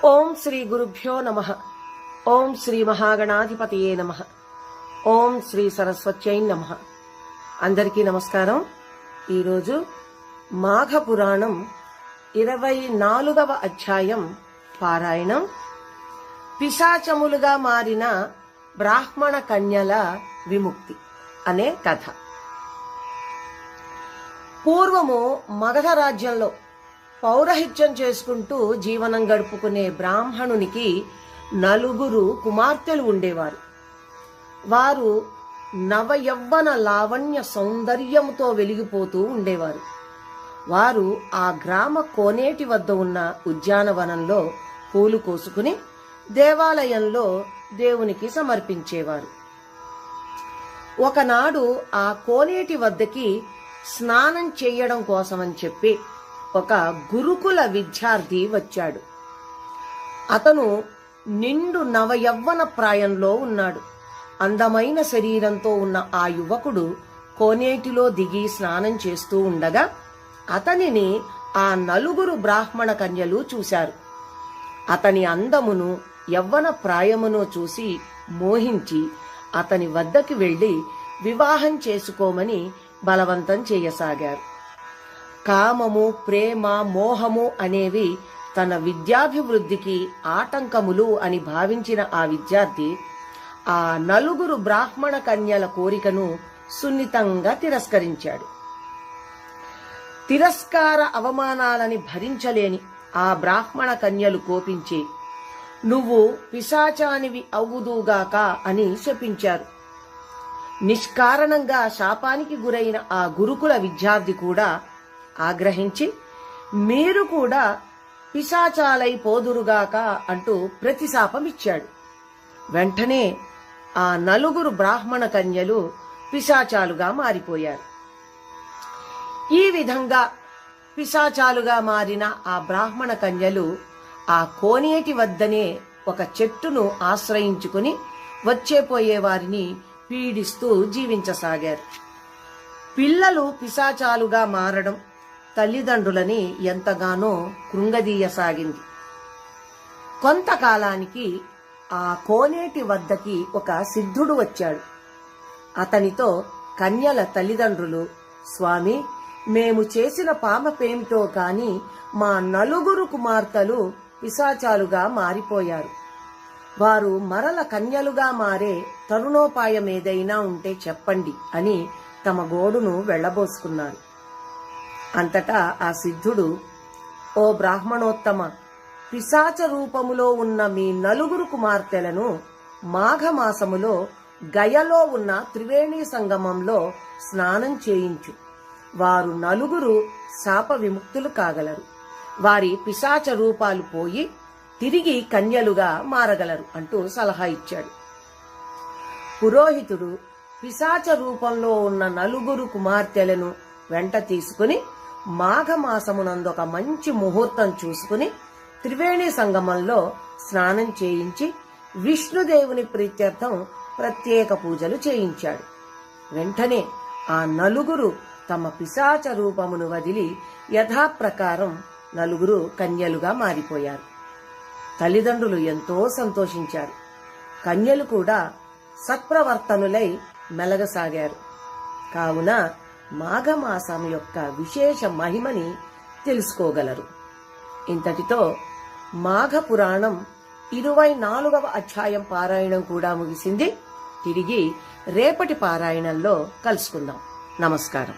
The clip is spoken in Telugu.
ఓం శ్రీ గురుభ్యో నమః. ఓం శ్రీ మహాగణాధిపతయే నమః. ఓం శ్రీ సరస్వత్యై నమః. అందరికీ నమస్కారం. ఈరోజు మాఘ పురాణం 24వ అధ్యాయం పారాయణం. పిశాచములుగా మారిన బ్రాహ్మణ కన్యల విముక్తి అనే కథ. పూర్వము మగధ రాజ్యంలో పౌరహిత్యం చేసుకుంటూ జీవనం గడుపుకునే బ్రాహ్మణునికి 4 కుమార్తెలు ఉండేవారు. వారు నవయవ్వన లావణ్య సౌందర్యముతో వెలిగిపోతూ ఉండేవారు. వారు ఆ గ్రామ కోనేటి వద్ద ఉన్న ఉద్యానవనంలో పూలు కోసుకుని దేవాలయంలో దేవునికి సమర్పించేవారు. ఒకనాడు ఆ కోనేటి వద్దకి స్నానం చేయడం కోసమని చెప్పి ఒక గురుకుల విద్యార్థి వచ్చాడు. అతను నిండు నవయవ్వన ప్రాయంలో ఉన్నాడు. అందమైన శరీరంతో ఉన్న ఆ యువకుడు కోనేటిలో దిగి స్నానం చేస్తూ ఉండగా అతనిని ఆ 4 బ్రాహ్మణ కన్యలు చూశారు. అతని అందమును యవ్వన ప్రాయమును చూసి మోహించి అతని వద్దకి వెళ్లి వివాహం చేసుకోమని బలవంతం చేయసాగారు. కామము, ప్రేమ, మోహము అనేవి తన విద్యాభివృద్ధికి ఆటంకములు అని భావించిన ఆ విద్యార్థి ఆ 4 బ్రాహ్మణ కన్యల కోరికను సున్నితంగా తిరస్కరించాడు. తిరస్కార అవమానాలని భరించలేని ఆ బ్రాహ్మణ కన్యలు కోపించి నువ్వు పిశాచానివి అవుదుగాక అని శపించారు. నిష్కారణంగా శాపానికి గురైన ఆ గురుకుల విద్యార్థి కూడా ఆగ్రహించి మీరు కూడా పిశాచాలై పోదురుగాక అంటూ ప్రతిశాపమిచ్చాడు. వెంటనే ఆ 4 బ్రాహ్మణ కన్యలు పిశాచాలుగా మారిపోయారు. ఈ విధంగా పిశాచాలుగా మారిన ఆ బ్రాహ్మణ కన్యలు ఆ కోనేటి వద్దనే ఒక చెట్టును ఆశ్రయించుకుని వచ్చేపోయే వారిని పీడిస్తూ జీవించసాగారు. పిల్లలు పిశాచాలుగా మారడం తల్లిదండ్రులని ఎంతగానో కృంగదీయసాగింది. కొంతకాలానికి ఆ కోనేటి వద్దకి ఒక సిద్ధుడు వచ్చాడు. అతనితో కన్యల తల్లిదండ్రులు, స్వామి, మేము చేసిన పాపమేమిటో కాని మా 4 కుమార్తెలు పిశాచాలుగా మారిపోయారు. వారు మరల కన్యలుగా మారే తరుణోపాయమేదైనా ఉంటే చెప్పండి అని తమ గోడును వెళ్లబోసుకున్నారు. అంతటా ఆ సిద్ధుడు, ఓ బ్రాహ్మణోత్తమ, పిశాచ రూపములో ఉన్న మీ 4 కుమార్తెలను మాఘమాసములో గయలో ఉన్న త్రివేణి సంగమంలో స్నానం చేయించు. వారు 4 శాప విముక్తులు కాగలరు. వారి పిశాచ రూపాలు పోయి తిరిగి కన్యలుగా మారగలరు అంటూ సలహా ఇచ్చాడు. పురోహితుడు పిశాచ రూపంలో ఉన్న 4 కుమార్తెలను వెంట తీసుకుని మాఘమాసమునందొక మంచి ముహూర్తం చూసుకుని త్రివేణి సంగమంలో స్నానం చేయించి విష్ణుదేవుని ప్రీత్యర్థం ప్రత్యేక పూజలు చేయించాడు. వెంటనే ఆ 4 తమ పిశాచ రూపమును వదిలి యథాప్రకారం 4 కన్యలుగా మారిపోయారు. తల్లిదండ్రులు ఎంతో సంతోషించారు. కన్యలు కూడా సత్ప్రవర్తనులై మెలగసాగారు. కావున మాఘమాసం యొక్క విశేష మహిమని తెలుసుకోగలరు. ఇంతటితో మాఘ పురాణం 24వ అధ్యాయం పారాయణం కూడా ముగిసింది. తిరిగి రేపటి పారాయణంలో కలుసుకుందాం. నమస్కారం.